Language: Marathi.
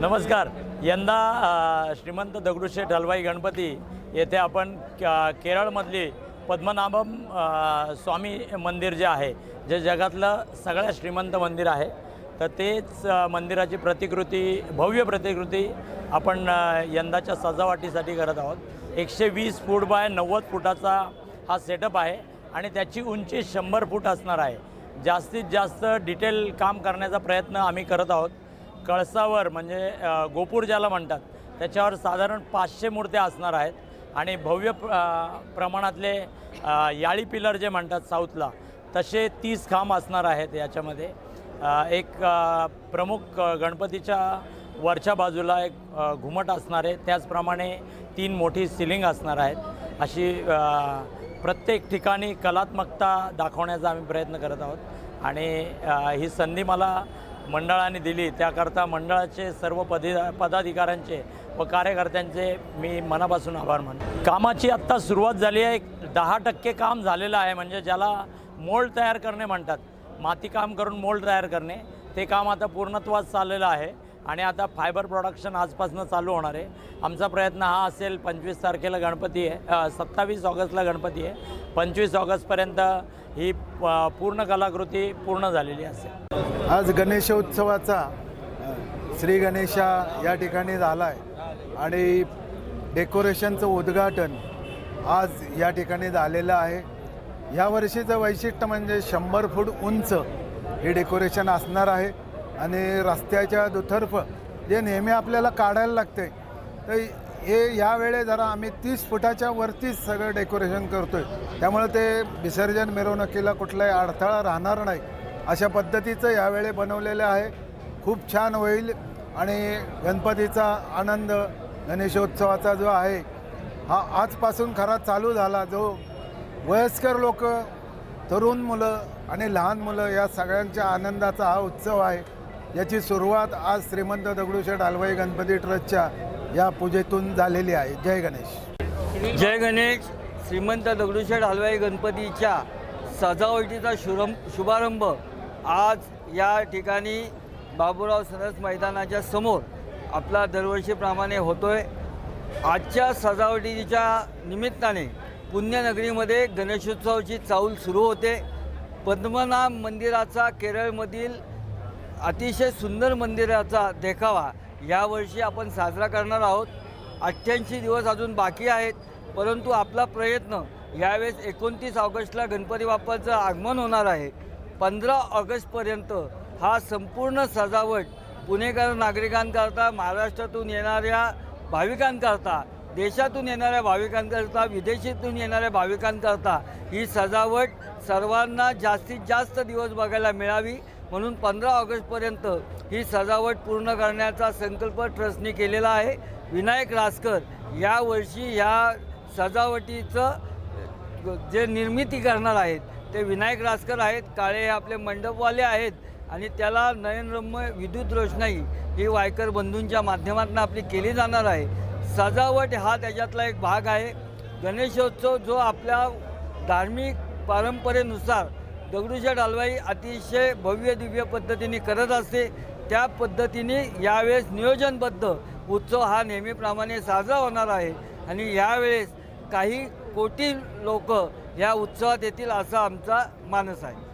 नमस्कार। यंदा श्रीमंत दगडूशेठ हलवाई गणपती येथे आपण केरळमधली पद्मनाभम स्वामी मंदिर जे आहे, जे जगातलं सगळ्यात श्रीमंत मंदिर आहे, तर तेच मंदिराची भव्य प्रतिकृती आपण यंदाच्या सजावटीसाठी करत आहोत। 120 फूट बाय 90 फुटाचा हा सेटअप आहे आणि त्याची उंची 100 फूट असणार आहे। जास्तीत जास्त डिटेल काम करण्याचा प्रयत्न आम्ही करत आहोत। कळसावर म्हणजे गोपूर ज्याला म्हणतात, त्याच्यावर साधारण 500 मूर्त्या असणार आहेत आणि भव्य प्रमाणातले याळी पिलर जे म्हणतात साऊथला, तसे 30 खांब असणार आहेत। याच्यामध्ये एक प्रमुख गणपतीच्या वरच्या बाजूला एक घुमट असणार आहे, त्याचप्रमाणे 3 मोठी सिलिंग असणार आहेत। अशी प्रत्येक ठिकाणी कलात्मकता दाखवण्याचा आम्ही प्रयत्न करत आहोत आणि ही संधी मला मंडळाने दिली, त्याकरता मंडळाचे सर्व पदाधिकाऱ्यांचे व कार्यकर्त्यांचे मी मनापासून आभार मानतो। कामाची आत्ता सुरुवात झाली आहे। 10% काम झालेलं आहे, म्हणजे ज्याला मोल्ड तयार करणे म्हणतात, माती काम करून मोल्ड तयार करणे, ते काम आता पूर्णत्वास चाललेलं आहे आणि आता फायबर प्रोडक्शन आजपासून चालू होणार आहे। आमचा प्रयत्न हा असेल, 25 तारखेला गणपती आहे, 27 ऑगस्टला गणपती आहे, 25 ऑगस्टपर्यंत ही पूर्ण कलाकृती पूर्ण झालेली असेल। आज गणेशोत्सवाचा श्री गणेशा या ठिकाणी झाला आहे आणि डेकोरेशनचं उद्घाटन आज या ठिकाणी झालेलं आहे। या वर्षीचं वैशिष्ट्य म्हणजे 100 फूट उंच हे डेकोरेशन असणार आहे आणि रस्त्याच्या दुतर्फ जे नेहमी आपल्याला काढायला लागते, तर हे यावेळे जरा आम्ही 30 फुटाच्या वरतीच सगळं डेकोरेशन करतो आहे, त्यामुळे ते विसर्जन मिरवणुकीला कुठलाही अडथळा राहणार नाही अशा पद्धतीचं यावेळी बनवलेलं आहे। खूप छान होईल आणि गणपतीचा आनंद गणेशोत्सवाचा जो आहे हा आजपासून खरा चालू झाला। जो वयस्कर लोक, तरुण मुलं आणि लहान मुलं या सगळ्यांच्या आनंदाचा हा उत्सव आहे। याची सुरुवात आज श्रीमंत दगडूशेठ हलवाई गणपती ट्रस्टच्या या पूजेतून झालेली आहे। जय गणेश। जय गणेश। श्रीमंत दगडूशेठ हलवाई गणपतीच्या सजावटीचा शुभारंभ आज या ठिकाणी बाबूराव सरस मैदानाच्या समोर आपला दरवर्षीप्रमाणे होतोय। आजच्या सजावटीच्या निमित्ताने पुण्यनगरीमध्ये गणेशोत्सवाची चाहूल सुरू होते। पद्मनाभ मंदिराचा, केरळमधील अतिशय सुंदर मंदिराचा देखावा यावर्षी आपण साजरा करणार आहोत। 88 दिवस अजून बाकी आहेत, परंतु आपला प्रयत्न यावेळेस 29 ऑगस्टला गणपती बाप्पाचं आगमन होणार आहे। 15 ऑगस्टपर्यंत हा संपूर्ण सजावट पुणेकर नागरिकांकरता, महाराष्ट्रातून येणाऱ्या भाविकांकरता, देशातून येणाऱ्या भाविकांकरता, विदेशातून येणाऱ्या भाविकांकरता ही सजावट सर्वांना जास्तीत जास्त दिवस बघायला मिळावी, म्हणून 15 ऑगस्टपर्यंत ही सजावट पूर्ण करण्याचा संकल्प ट्रस्टने केलेला आहे। विनायक रासकर यावर्षी ह्या सजावटीचं जे निर्मिती करणार आहेत ते विनायक रासकर आहेत। काळे हे आपले मंडपवाले आहेत आणि त्याला नयनरम्य विद्युत रोषणाई ही वायकर बंधूंच्या माध्यमातून आपली केली जाणार आहे। सजावट हा त्याच्यातला एक भाग आहे। गणेशोत्सव जो आपल्या धार्मिक परंपरेनुसार दगडूशेठ हलवाई अतिशय भव्य दिव्य पद्धतीने करत असते, त्या पद्धतीने यावेळेस नियोजनबद्ध उत्सव हा नेहमीप्रमाणे साजरा होणार आहे आणि यावेळेस काही कोटी लोक या उत्सवात येतील असा आमचा मानस आहे।